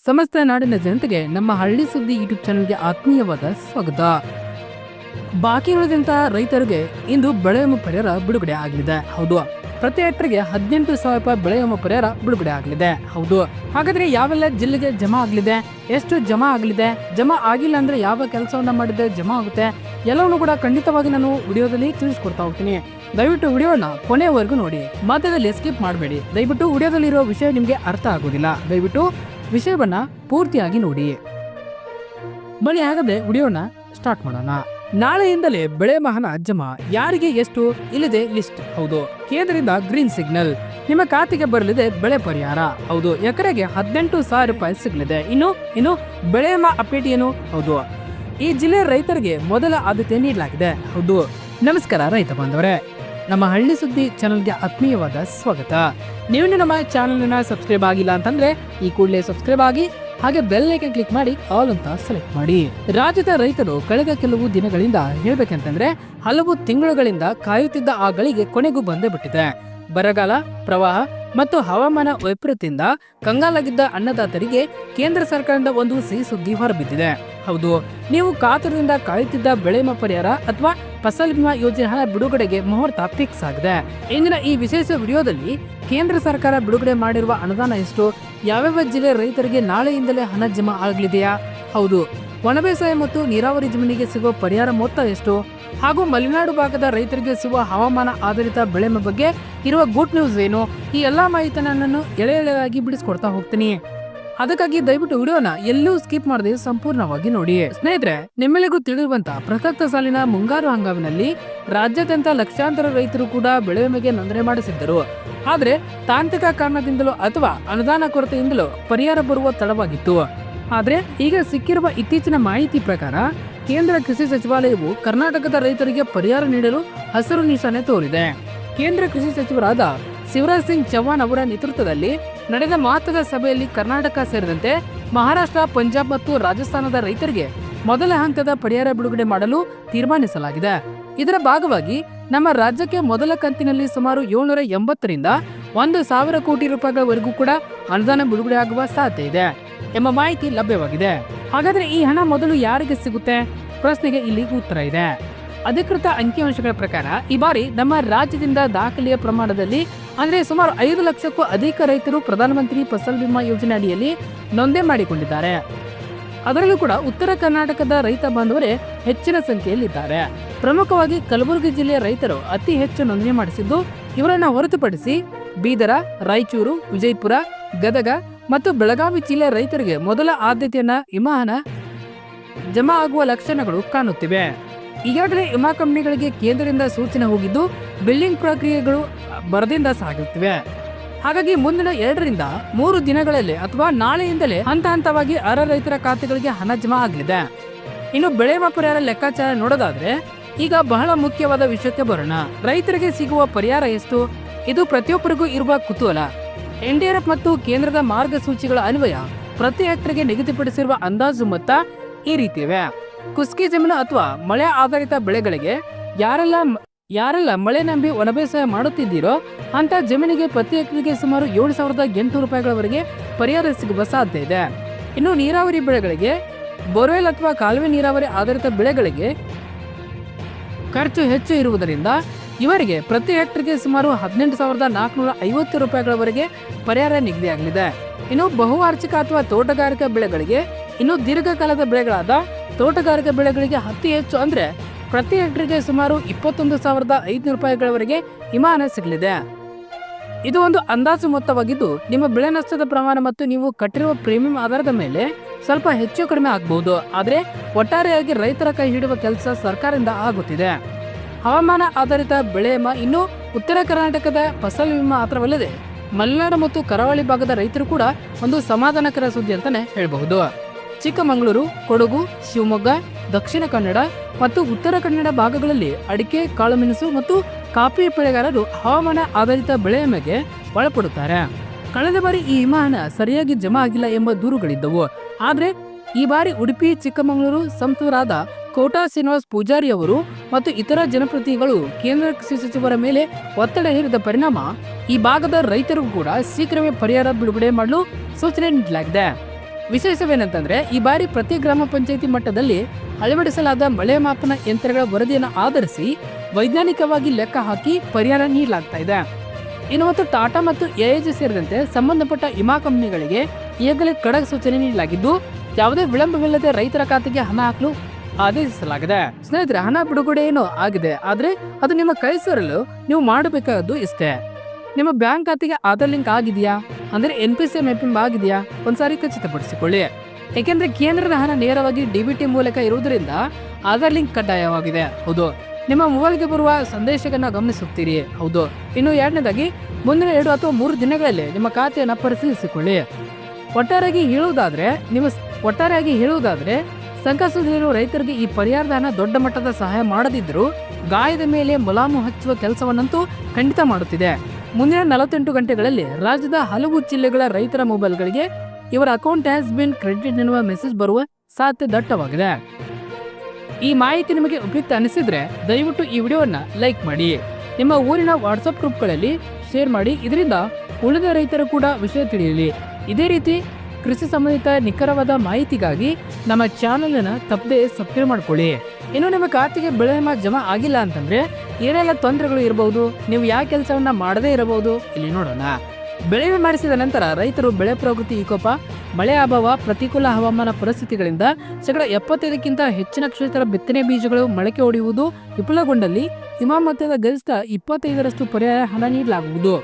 ಸಮಸ್ತ ನಾಡಿನ ಜನತೆಗೆ ನಮ್ಮ ಹಳ್ಳಿ ಸುದ್ದಿ ಯೂಟ್ಯೂಬ್ ಚಾನೆಲ್ಗೆ ಆತ್ಮೀಯವಾದ ಸ್ವಾಗತ. ಬಾಕಿ ಉಳಿದಂತಹ ರೈತರಿಗೆ ಇಂದು ಬೆಳೆ ವಿಮೆ ಪರಿಹಾರ ಬಿಡುಗಡೆ ಆಗಲಿದೆ. ಹೌದು, ಪ್ರತಿ ಹೆಕ್ಟರ್ಗೆ 18,000 ರೂಪಾಯಿ ಬೆಳೆ ವಿಮೆ ಪರಿಹಾರ ಬಿಡುಗಡೆ ಆಗಲಿದೆ. ಹೌದು, ಹಾಗಾದ್ರೆ ಯಾವೆಲ್ಲ ಜಿಲ್ಲೆಗೆ ಜಮಾ ಆಗಲಿದೆ, ಎಷ್ಟು ಜಮಾ ಆಗಲಿದೆ, ಜಮಾ ಆಗಿಲ್ಲ ಅಂದ್ರೆ ಯಾವ ಕೆಲಸವನ್ನ ಮಾಡಿದ್ರೆ ಜಮಾ ಆಗುತ್ತೆ, ಎಲ್ಲವನ್ನೂ ಕೂಡ ಖಂಡಿತವಾಗಿ ನಾನು ವಿಡಿಯೋದಲ್ಲಿ ತಿಳಿಸ್ಕೊಡ್ತಾ ಹೋಗ್ತೀನಿ. ದಯವಿಟ್ಟು ವಿಡಿಯೋನ ಕೊನೆಯವರೆಗೂ ನೋಡಿ, ಮಧ್ಯದಲ್ಲಿ ಸ್ಕಿಪ್ ಮಾಡಬೇಡಿ. ದಯವಿಟ್ಟು ವಿಡಿಯೋದಲ್ಲಿರೋ ವಿಷಯ ನಿಮಗೆ ಅರ್ಥ ಆಗೋದಿಲ್ಲ, ದಯವಿಟ್ಟು ವಿಷಯವನ್ನ ಪೂರ್ತಿಯಾಗಿ ನೋಡಿ. ಬನ್ನಿ ಹಾಗಾದ್ರೆ ವಿಡಿಯೋನ ಸ್ಟಾರ್ಟ್ ಮಾಡೋಣ. ನಾಳೆಯಿಂದಲೇ ಬೆಳೆ ಮಹನ ಜಮಾ, ಯಾರಿಗೆ ಎಷ್ಟು ಇಲ್ಲಿದೆ ಲಿಸ್ಟ್. ಹೌದು, ಕೇಂದ್ರದಿಂದ ಗ್ರೀನ್ ಸಿಗ್ನಲ್, ನಿಮ್ಮ ಖಾತೆಗೆ ಬರಲಿದೆ ಬೆಳೆ ಪರಿಹಾರ. ಹೌದು, ಎಕರೆಗೆ 18,000 ರೂಪಾಯಿ ಸಿಗಲಿದೆ. ಇನ್ನು ಬೆಳೆ ವಿಮಾ ಅಪ್ಡೇಟ್ ಏನು? ಹೌದು, ಈ ಜಿಲ್ಲೆ ರೈತರಿಗೆ ಮೊದಲ ಆದ್ಯತೆ ನೀಡಲಾಗಿದೆ. ಹೌದು, ನಮಸ್ಕಾರ ರೈತ ಬಾಂಧವರೇ, ನಮ್ಮ ಹಳ್ಳಿ ಸುದ್ದಿ ಚಾನಲ್ಗೆ ಆತ್ಮೀಯವಾದ ಸ್ವಾಗತ. ನೀವು ನಮ್ಮ ಚಾನಲ್ನ ಸಬ್ಸ್ಕ್ರೈಬ್ ಆಗಿಲ್ಲ ಅಂತಂದ್ರೆ ಈ ಕೂಡಲೇ ಸಬ್ಸ್ಕ್ರೈಬ್ ಆಗಿ, ಹಾಗೆ ಬೆಲ್ ಐಕಾನ್ ಕ್ಲಿಕ್ ಮಾಡಿ ಆಲ್ ಅಂತ ಸೆಲೆಕ್ಟ್ ಮಾಡಿ. ರಾಜ್ಯದ ರೈತರು ಕಳೆದ ಕೆಲವು ದಿನಗಳಿಂದ ಹೇಳ್ಬೇಕಂತಂದ್ರೆ ಹಲವು ತಿಂಗಳುಗಳಿಂದ ಕಾಯುತ್ತಿದ್ದ ಆ ಗಳಿಗೆ ಕೊನೆಗೂ ಬಂದೇ ಬಿಟ್ಟಿದೆ. ಬರಗಾಲ, ಪ್ರವಾಹ ಮತ್ತು ಹವಾಮಾನ ವೈಪರೀತ್ಯದಿಂದ ಕಂಗಾಲಾಗಿದ್ದ ಅನ್ನದಾತರಿಗೆ ಕೇಂದ್ರ ಸರ್ಕಾರದಿಂದ ಒಂದು ಸಿಹಿ ಸುದ್ದಿ ಹೊರಬಿದ್ದಿದೆ. ಹೌದು, ನೀವು ಕಾತುರದಿಂದ ಕಾಯುತ್ತಿದ್ದ ಬೆಳೆ ವಿಮಾ ಪರಿಹಾರ ಅಥವಾ ಫಸಲ್ ಬಿಮಾ ಯೋಜನೆ ಹಣ ಬಿಡುಗಡೆಗೆ ಮುಹೂರ್ತ ಫಿಕ್ಸ್ ಆಗಿದೆ. ಇಂದಿನ ಈ ವಿಶೇಷ ವಿಡಿಯೋದಲ್ಲಿ ಕೇಂದ್ರ ಸರ್ಕಾರ ಬಿಡುಗಡೆ ಮಾಡಿರುವ ಅನುದಾನ ಎಷ್ಟು, ಯಾವ್ಯಾವ ಜಿಲ್ಲೆ ರೈತರಿಗೆ ನಾಳೆಯಿಂದಲೇ ಹಣ ಜಮಾ ಆಗಲಿದೆಯಾ, ಹೌದು, ಒಣಬೇಸಾಯ ಮತ್ತು ನೀರಾವರಿ ಜಮೀನಿಗೆ ಸಿಗುವ ಪರಿಹಾರ ಮೊತ್ತ ಎಷ್ಟು, ಹಾಗೂ ಮಲೆನಾಡು ಭಾಗದ ರೈತರಿಗೆ ಸಿಗುವ ಹವಾಮಾನ ಆಧಾರಿತ ಬೆಳೆ ಬಗ್ಗೆ ಇರುವ ಗುಡ್ ನ್ಯೂಸ್ ಏನು, ಈ ಎಲ್ಲಾ ಮಾಹಿತಿಯನ್ನು ನಾನು ಎಳೆಯಾಗಿ ಬಿಡಿಸ್ಕೊಡ್ತಾ ಹೋಗ್ತೀನಿ. ಅದಕ್ಕಾಗಿ ದಯವಿಟ್ಟು ವಿಡಿಯೋನ ಎಲ್ಲೂ ಸ್ಕಿಪ್ ಮಾಡದೆ ಸಂಪೂರ್ಣವಾಗಿ ನೋಡಿ. ಸ್ನೇಹಿತರೆ, ನಿಮ್ಮೆಲ್ಲರಿಗೂ ತಿಳಿದಿರುವಂತ ಪ್ರಸಕ್ತ ಸಾಲಿನ ಮುಂಗಾರು ಹಂಗಾಮಿನಲ್ಲಿ ರಾಜ್ಯಾದ್ಯಂತ ಲಕ್ಷಾಂತರ ರೈತರು ಕೂಡ ಬೆಳೆ ವಿಮೆಗೆ ನೋಂದಣಿ ಮಾಡಿಸಿದ್ದರು. ಆದ್ರೆ ತಾಂತ್ರಿಕ ಕಾರಣದಿಂದಲೋ ಅಥವಾ ಅನುದಾನ ಕೊರತೆಯಿಂದಲೋ ಪರಿಹಾರ ಬರುವ ತಡವಾಗಿತ್ತು. ಆದ್ರೆ ಈಗ ಸಿಕ್ಕಿರುವ ಇತ್ತೀಚಿನ ಮಾಹಿತಿ ಪ್ರಕಾರ ಕೇಂದ್ರ ಕೃಷಿ ಸಚಿವಾಲಯವು ಕರ್ನಾಟಕದ ರೈತರಿಗೆ ಪರಿಹಾರ ನೀಡಲು ಹಸಿರು ನಿಶಾನೆ ತೋರಿದೆ. ಕೇಂದ್ರ ಕೃಷಿ ಸಚಿವರಾದ ಶಿವರಾಜ್ ಸಿಂಗ್ ಚೌಹಾಣ್ ಅವರ ನೇತೃತ್ವದಲ್ಲಿ ನಡೆದ ಮಹತ್ವದ ಸಭೆಯಲ್ಲಿ ಕರ್ನಾಟಕ ಸೇರಿದಂತೆ ಮಹಾರಾಷ್ಟ್ರ, ಪಂಜಾಬ್ ಮತ್ತು ರಾಜಸ್ಥಾನದ ರೈತರಿಗೆ ಮೊದಲ ಹಂತದ ಪರಿಹಾರ ಬಿಡುಗಡೆ ಮಾಡಲು ತೀರ್ಮಾನಿಸಲಾಗಿದೆ. ಇದರ ಭಾಗವಾಗಿ ನಮ್ಮ ರಾಜ್ಯಕ್ಕೆ ಮೊದಲ ಕಂತಿನಲ್ಲಿ ಸುಮಾರು 780ರಿಂದ 1,000 ಕೋಟಿ ರೂಪಾಯಿಗಳವರೆಗೂ ಕೂಡ ಅನುದಾನ ಬಿಡುಗಡೆ ಆಗುವ ಸಾಧ್ಯತೆ ಇದೆ ಎಂಬ ಮಾಹಿತಿ ಲಭ್ಯವಾಗಿದೆ. ಹಾಗಾದ್ರೆ ಈ ಹಣ ಮೊದಲು ಯಾರಿಗೆ ಸಿಗುತ್ತೆ ಪ್ರಶ್ನೆಗೆ ಇಲ್ಲಿ ಉತ್ತರ ಇದೆ. ಅಧಿಕೃತ ಅಂಕಿಅಂಶಗಳ ಪ್ರಕಾರ ಈ ಬಾರಿ ನಮ್ಮ ರಾಜ್ಯದಿಂದ ದಾಖಲೆಯ ಪ್ರಮಾಣದಲ್ಲಿ ಅಂದ್ರೆ ಸುಮಾರು 5 ಲಕ್ಷಕ್ಕೂ ಅಧಿಕ ರೈತರು ಪ್ರಧಾನಮಂತ್ರಿ ಫಸಲ್ ಬಿಮಾ ಯೋಜನೆ ಅಡಿಯಲ್ಲಿ ನೋಂದಣಿ ಮಾಡಿಕೊಂಡಿದ್ದಾರೆ. ಅದರಲ್ಲೂ ಕೂಡ ಉತ್ತರ ಕರ್ನಾಟಕದ ರೈತ ಬಾಂಧವರೇ ಹೆಚ್ಚಿನ ಸಂಖ್ಯೆಯಲ್ಲಿದ್ದಾರೆ. ಪ್ರಮುಖವಾಗಿ ಕಲಬುರಗಿ ಜಿಲ್ಲೆಯ ರೈತರು ಅತಿ ಹೆಚ್ಚು ನೋಂದಣಿ ಮಾಡಿಸಿದ್ದು, ಇವರನ್ನ ಹೊರತುಪಡಿಸಿ ಬೀದರ, ರಾಯಚೂರು, ವಿಜಯಪುರ, ಗದಗ ಮತ್ತು ಬೆಳಗಾವಿ ಜಿಲ್ಲೆಯ ರೈತರಿಗೆ ಮೊದಲ ಆದ್ಯತೆಯನ್ನ ವಿಮಾ ಹಣ ಜಮಾ ಆಗುವ ಲಕ್ಷಣಗಳು ಕಾಣುತ್ತಿವೆ. ಈಗಾಗಲೇ ವಿಮಾ ಕಂಪನಿಗಳಿಗೆ ಕೇಂದ್ರದಿಂದ ಸೂಚನೆ ಹೋಗಿದ್ದು, ಬಿಲ್ಲಿಂಗ್ ಪ್ರಕ್ರಿಯೆಗಳು ಬರದಿಂದ ಸಾಗುತ್ತಿವೆ. ಹಾಗಾಗಿ ಮುಂದಿನ 2ರಿಂದ 3 ದಿನಗಳಲ್ಲಿ ಅಥವಾ ನಾಳೆಯಿಂದಲೇ ಹಂತ ಹಂತವಾಗಿ ಅರ್ಹ ರೈತರ ಖಾತೆಗಳಿಗೆ ಹಣ ಜಮಾ ಆಗಲಿದೆ. ಇನ್ನು ಬೆಳೆ ವಿಮಾ ಪರಿಹಾರ ಲೆಕ್ಕಾಚಾರ ನೋಡೋದಾದ್ರೆ ಈಗ ಬಹಳ ಮುಖ್ಯವಾದ ವಿಷಯಕ್ಕೆ ಬರೋಣ. ರೈತರಿಗೆ ಸಿಗುವ ಪರಿಹಾರ ಎಷ್ಟು, ಇದು ಪ್ರತಿಯೊಬ್ಬರಿಗೂ ಇರುವ ಕುತೂಹಲ. NDRF ಮತ್ತು ಕೇಂದ್ರದ ಮಾರ್ಗಸೂಚಿಗಳ ಅನ್ವಯ ಪ್ರತಿ ಹೆಕ್ಟರ್ಗೆ ನಿಗದಿಪಡಿಸಿರುವ ಅಂದಾಜು ಮೊತ್ತ ಈ ರೀತಿ ಇವೆ. ಕುಸ್ಕಿ ಜಮೀನು ಅಥವಾ ಮಳೆ ಆಧಾರಿತ ಬೆಳೆಗಳಿಗೆ ಯಾರೆಲ್ಲ ಮಳೆ ನಂಬಿ ಒಣಬೇಸಾಯ ಮಾಡುತ್ತಿದ್ದೀರೋ ಅಂತ ಜಮೀನಿಗೆ ಪ್ರತಿ ಹೆಕ್ಟರ್ಗೆ ಸುಮಾರು 7,800 ರೂಪಾಯಿಗಳವರೆಗೆ ಪರಿಹಾರ ಸಿಗುವ ಸಾಧ್ಯತೆ ಇದೆ. ಇನ್ನು ನೀರಾವರಿ ಬೆಳೆಗಳಿಗೆ, ಬೋರ್ವೆಲ್ ಅಥವಾ ಕಾಲುವೆ ನೀರಾವರಿ ಆಧಾರಿತ ಬೆಳೆಗಳಿಗೆ ಖರ್ಚು ಹೆಚ್ಚು ಇರುವುದರಿಂದ ಇವರಿಗೆ ಪ್ರತಿ ಹೆಕ್ಟರ್ಗೆ ಸುಮಾರು 18,450 ರೂಪಾಯಿಗಳವರೆಗೆ ಪರಿಹಾರ ನಿಗದಿಯಾಗಲಿದೆ. ಇನ್ನು ಬಹುವಾರ್ಷಿಕ ಅಥವಾ ತೋಟಗಾರಿಕಾ ಬೆಳೆಗಳಿಗೆ, ಇನ್ನು ದೀರ್ಘಕಾಲದ ಬೆಳೆಗಳಾದ ತೋಟಗಾರಿಕಾ ಬೆಳೆಗಳಿಗೆ ಅತಿ ಹೆಚ್ಚು ಅಂದ್ರೆ ಪ್ರತಿ ಹೆಕ್ಟರ್ಗೆ ಸುಮಾರು 21,500 ರೂಪಾಯಿಗಳವರೆಗೆ ವಿಮಾ ಹಣ ಸಿಗಲಿದೆ. ಇದು ಒಂದು ಅಂದಾಜು ಮೊತ್ತವಾಗಿದ್ದು, ನಿಮ್ಮ ಬೆಳೆ ನಷ್ಟದ ಪ್ರಮಾಣ ಮತ್ತು ನೀವು ಕಟ್ಟಿರುವ ಪ್ರೀಮಿಯಂ ಆಧಾರದ ಮೇಲೆ ಸ್ವಲ್ಪ ಹೆಚ್ಚು ಕಡಿಮೆ ಆಗಬಹುದು. ಆದ್ರೆ ಒಟ್ಟಾರೆಯಾಗಿ ರೈತರ ಕೈ ಹಿಡಿಯುವ ಕೆಲಸ ಸರ್ಕಾರದಿಂದ ಆಗುತ್ತಿದೆ. ಹವಾಮಾನ ಆಧಾರಿತ ಬೆಳೆ ವಿಮಾ ಇನ್ನು ಉತ್ತರ ಕರ್ನಾಟಕದ ಫಸಲ್ ವಿಮಾ ಮಾತ್ರವಲ್ಲದೆ ಮಲೆನಾಡು ಮತ್ತು ಕರಾವಳಿ ಭಾಗದ ರೈತರು ಕೂಡ ಒಂದು ಸಮಾಧಾನಕರ ಸುದ್ದಿ ಅಂತಾನೆ ಹೇಳಬಹುದು. ಚಿಕ್ಕಮಗಳೂರು, ಕೊಡಗು, ಶಿವಮೊಗ್ಗ, ದಕ್ಷಿಣ ಕನ್ನಡ ಮತ್ತು ಉತ್ತರ ಕನ್ನಡ ಭಾಗಗಳಲ್ಲಿ ಅಡಿಕೆ, ಕಾಳುಮೆಣಸು ಮತ್ತು ಕಾಫಿ ಬೆಳೆಗಾರರು ಹವಾಮಾನ ಆಧಾರಿತ ಬೆಳೆ ವಿಮೆಗೆ ಒಳಪಡುತ್ತಾರೆ. ಕಳೆದ ಬಾರಿ ಈ ವಿಮಾ ಹಣ ಸರಿಯಾಗಿ ಜಮಾ ಆಗಿಲ್ಲ ಎಂಬ ದೂರುಗಳಿದ್ದವು. ಆದ್ರೆ ಈ ಬಾರಿ ಉಡುಪಿ, ಚಿಕ್ಕಮಗಳೂರು ಸಂಸದರಾದ ಕೋಟಾ ಶ್ರೀನಿವಾಸ್ ಪೂಜಾರಿ ಅವರು ಮತ್ತು ಇತರ ಜನಪ್ರತಿನಿಧಿಗಳು ಕೇಂದ್ರ ಕೃಷಿ ಸಚಿವರ ಮೇಲೆ ಒತ್ತಡ ಹೇರಿದ ಪರಿಣಾಮ ಈ ಭಾಗದ ರೈತರಿಗೂ ಕೂಡ ಶೀಘ್ರವೇ ಪರಿಹಾರ ಬಿಡುಗಡೆ ಮಾಡಲು ಸೂಚನೆ ನೀಡಲಾಗಿದೆ. ವಿಶೇಷವೇನಂತಂದ್ರೆ ಈ ಬಾರಿ ಪ್ರತಿ ಗ್ರಾಮ ಪಂಚಾಯಿತಿ ಮಟ್ಟದಲ್ಲಿ ಅಳವಡಿಸಲಾದ ಮಳೆ ಮಾಪನ ಯಂತ್ರಗಳ ವರದಿಯನ್ನು ಆಧರಿಸಿ ವೈಜ್ಞಾನಿಕವಾಗಿ ಲೆಕ್ಕ ಹಾಕಿ ಪರಿಹಾರ ನೀಡಲಾಗ್ತಾ ಇದೆ. ಇನ್ನು ಮತ್ತು ಟಾಟಾ ಮತ್ತು ಎಐಜಿ ಸೇರಿದಂತೆ ಸಂಬಂಧಪಟ್ಟ ವಿಮಾ ಕಂಪನಿಗಳಿಗೆ ಈಗಾಗಲೇ ಖಡಕ್ ಸೂಚನೆ ನೀಡಲಾಗಿದ್ದು ಯಾವುದೇ ವಿಳಂಬವಿಲ್ಲದೆ ರೈತರ ಖಾತೆಗೆ ಹಣ ಹಾಕಲು ಆದೇಶಿಸಲಾಗಿದೆ. ಸ್ನೇಹಿತರೆ, ಹಣ ಬಿಡುಗಡೆ ಏನೋ ಆಗಿದೆ, ಆದ್ರೆ ಅದು ನಿಮ್ಮ ಕೈ ಸೇರಲು ನೀವು ಮಾಡಬೇಕಾದ್ದು ಇಷ್ಟೇ. ನಿಮ್ಮ ಬ್ಯಾಂಕ್ ಖಾತೆಗೆ ಆಧಾರ್ ಲಿಂಕ್ ಆಗಿದೆಯಾ, ಅಂದ್ರೆ NPC ಮ್ಯಾಪಿಂಗ್ ಆಗಿದೆಯಾ ಒಂದ್ಸಾರಿ ಖಚಿತಪಡಿಸಿಕೊಳ್ಳಿ. ಏಕೆಂದ್ರೆ ಕೇಂದ್ರದ ಹಣ ನೇರವಾಗಿ DBT ಮೂಲಕ ಇರುವುದರಿಂದ ಆಧಾರ್ ಲಿಂಕ್ ಕಡ್ಡಾಯವಾಗಿದೆ. ಹೌದು, ನಿಮ್ಮ ಮೊಬೈಲ್ಗೆ ಬರುವ ಸಂದೇಶಗಳನ್ನ ಗಮನಿಸುತ್ತೀರಿ. ಹೌದು. ಇನ್ನು ಎರಡನೇದಾಗಿ ಮುಂದಿನ 2 ಅಥವಾ 3 ದಿನಗಳಲ್ಲಿ ನಿಮ್ಮ ಖಾತೆಯನ್ನು ಪರಿಶೀಲಿಸಿಕೊಳ್ಳಿ. ಒಟ್ಟಾರೆಯಾಗಿ ಹೇಳುವುದಾದ್ರೆ ಸಂಕಷ್ಟದಲ್ಲಿರುವ ರೈತರಿಗೆ ಈ ಪರಿಹಾರದ ಹಣ ದೊಡ್ಡ ಮಟ್ಟದ ಸಹಾಯ ಮಾಡದಿದ್ದರೂ ಗಾಯದ ಮೇಲೆ ಮುಲಾಮು ಹಚ್ಚುವ ಕೆಲಸವನ್ನಂತೂ ಖಂಡಿತ ಮಾಡುತ್ತಿದೆ. ಮುಂದಿನ 48 ಗಂಟೆಗಳಲ್ಲಿ ರಾಜ್ಯದ ಹಲವು ಜಿಲ್ಲೆಗಳ ರೈತರ ಮೊಬೈಲ್ಗಳಿಗೆ ಇವರ ಅಕೌಂಟ್ ಹ್ಯಾಸ್ ಬಿನ್ ಕ್ರೆಡಿಟ್ ಎನ್ನುವ ಮೆಸೇಜ್ ಬರುವ ಸಾಧ್ಯತೆ ದಟ್ಟವಾಗಿದೆ. ಈ ಮಾಹಿತಿ ನಿಮಗೆ ಉಪಯುಕ್ತ ಅನಿಸಿದ್ರೆ ದಯವಿಟ್ಟು ಈ ವಿಡಿಯೋವನ್ನ ಲೈಕ್ ಮಾಡಿ, ನಿಮ್ಮ ಊರಿನ ವಾಟ್ಸಪ್ ಗ್ರೂಪ್ಗಳಲ್ಲಿ ಶೇರ್ ಮಾಡಿ. ಇದರಿಂದ ಉಳಿದ ರೈತರು ಕೂಡ ವಿಷಯ ತಿಳಿಯಲಿ. ಇದೇ ರೀತಿ ಕೃಷಿ ಸಂಬಂಧಿತ ನಿಖರವಾದ ಮಾಹಿತಿಗಾಗಿ ನಮ್ಮ ಚಾನೆಲ್ ಅನ್ನು ತಪ್ಪದೆ ಸಬ್ಸ್ಕ್ರೈಬ್ ಮಾಡ್ಕೊಳ್ಳಿ. ಇನ್ನು ನಿಮ್ಮ ಖಾತೆಗೆ ಬೆಳೆ ವಿಮಾ ಜಮಾ ಆಗಿಲ್ಲ ಅಂತಂದ್ರೆ ಏನೆಲ್ಲ ತೊಂದರೆಗಳು ಇರಬಹುದು, ನೀವು ಯಾವ ಕೆಲಸವನ್ನ ಮಾಡದೇ ಇರಬಹುದು, ಇಲ್ಲಿ ನೋಡೋಣ. ಬೆಳೆ ವಿಮೆ ಮಾಡಿಸಿದ ನಂತರ ರೈತರು ಬೆಳೆ ಪ್ರಕೃತಿ ವಿಕೋಪ, ಮಳೆ ಅಭಾವ, ಪ್ರತಿಕೂಲ ಹವಾಮಾನ ಪರಿಸ್ಥಿತಿಗಳಿಂದ 75% ಹೆಚ್ಚಿನ ಕ್ಷೇತ್ರ ಬಿತ್ತನೆ ಬೀಜಗಳು ಮೊಳಕೆ ಹೊಡೆಯುವುದು ವಿಫಲಗೊಂಡಲ್ಲಿ ವಿಮಾ ಮೊತ್ತದ ಗರಿಷ್ಠ 25% ಪರ್ಯಾಯ ಹಣ ನೀಡಲಾಗುವುದು.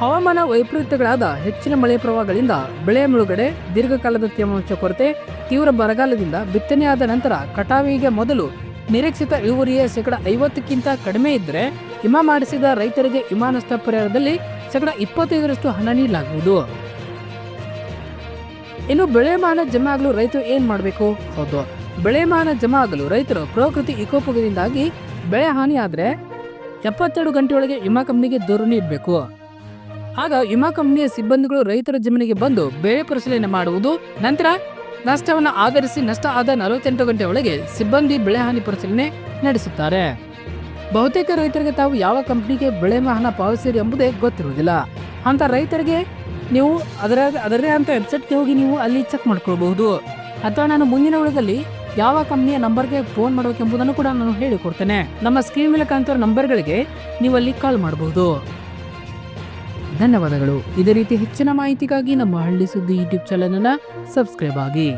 ಹವಾಮಾನ ವೈಪರೀತ್ಯಗಳಾದ ಹೆಚ್ಚಿನ ಮಳೆ ಪ್ರವಾಹಗಳಿಂದ ಬೆಳೆ ಮುಳುಗಡೆ, ದೀರ್ಘಕಾಲದ ತೇವಾಂಶ ಕೊರತೆ, ತೀವ್ರ ಬರಗಾಲದಿಂದ ಬಿತ್ತನೆಯಾದ ನಂತರ ಕಟಾವಿಗೆ ಮೊದಲು ನಿರೀಕ್ಷಿತ ಇಳುವರಿಯ 50% ಕಡಿಮೆ ಇದ್ದರೆ ವಿಮಾ ಮಾಡಿಸಿದ ರೈತರಿಗೆ ವಿಮಾ ನಷ್ಟ ಪರಿಹಾರದಲ್ಲಿ 25% ಹಣ ನೀಡಲಾಗುವುದು. ಇನ್ನು ಬೆಳೆ ಮಾನ ಜಮಾ ಆಗಲು ರೈತರು ಏನ್ ಮಾಡಬೇಕು? ಹೌದು, ಬೆಳೆ ಮಾನ ಜಮಾ ಆಗಲು ರೈತರು ಪ್ರಕೃತಿ ವಿಕೋಪದಿಂದಾಗಿ ಬೆಳೆ ಹಾನಿ ಆದ್ರೆ 72 ಗಂಟೆಯೊಳಗೆ ವಿಮಾ ಕಂಪನಿಗೆ ದೂರು ನೀಡಬೇಕು. ಆಗ ವಿಮಾ ಕಂಪನಿಯ ಸಿಬ್ಬಂದಿಗಳು ರೈತರ ಜಮೀನಿಗೆ ಬಂದು ಬೆಳೆ ಪರಿಶೀಲನೆ ಮಾಡುವುದು. ನಂತರ ನಷ್ಟವನ್ನು ಆಧರಿಸಿ ನಷ್ಟ ಆದ 48 ಗಂಟೆ ಒಳಗೆ ಸಿಬ್ಬಂದಿ ಬೆಳೆ ಹಾನಿ ಪರಿಶೀಲನೆ ನಡೆಸುತ್ತಾರೆ. ಬಹುತೇಕ ರೈತರಿಗೆ ತಾವು ಯಾವ ಕಂಪನಿಗೆ ಬೆಳೆ ಹಣ ಪಾವತಿಸಿರಿ ಎಂಬುದೇ ಗೊತ್ತಿರುವುದಿಲ್ಲ. ಅಂತ ರೈತರಿಗೆ ನೀವು ಅದರದೇ ಅಂತ ವೆಬ್ಸೈಟ್ಗೆ ಹೋಗಿ ನೀವು ಅಲ್ಲಿ ಚೆಕ್ ಮಾಡ್ಕೊಳ್ಬಹುದು. ಅಥವಾ ನಾನು ಮುಂದಿನ ವಿಡಿಯೋದಲ್ಲಿ ಯಾವ ಕಂಪನಿಯ ನಂಬರ್ಗೆ ಫೋನ್ ಮಾಡಬೇಕೆಂಬುದನ್ನು ಕೂಡ ನಾನು ಹೇಳಿಕೊಡ್ತೇನೆ. ನಮ್ಮ ಸ್ಕ್ರೀನ್ ಮೇಲೆ ಕಾಣ್ತಿರೋ ನಂಬರ್ಗಳಿಗೆ ನೀವು ಅಲ್ಲಿ ಕಾಲ್ ಮಾಡಬಹುದು. ಧನ್ಯವಾದಗಳು. ಇದೇ ರೀತಿ ಹೆಚ್ಚಿನ ಮಾಹಿತಿಗಾಗಿ ನಮ್ಮ ಹಳ್ಳಿ ಸುದ್ದಿ ಯೂಟ್ಯೂಬ್ ಚಾನೆಲ್ ಅನ್ನು ಸಬ್ಸ್ಕ್ರೈಬ್ ಆಗಿ.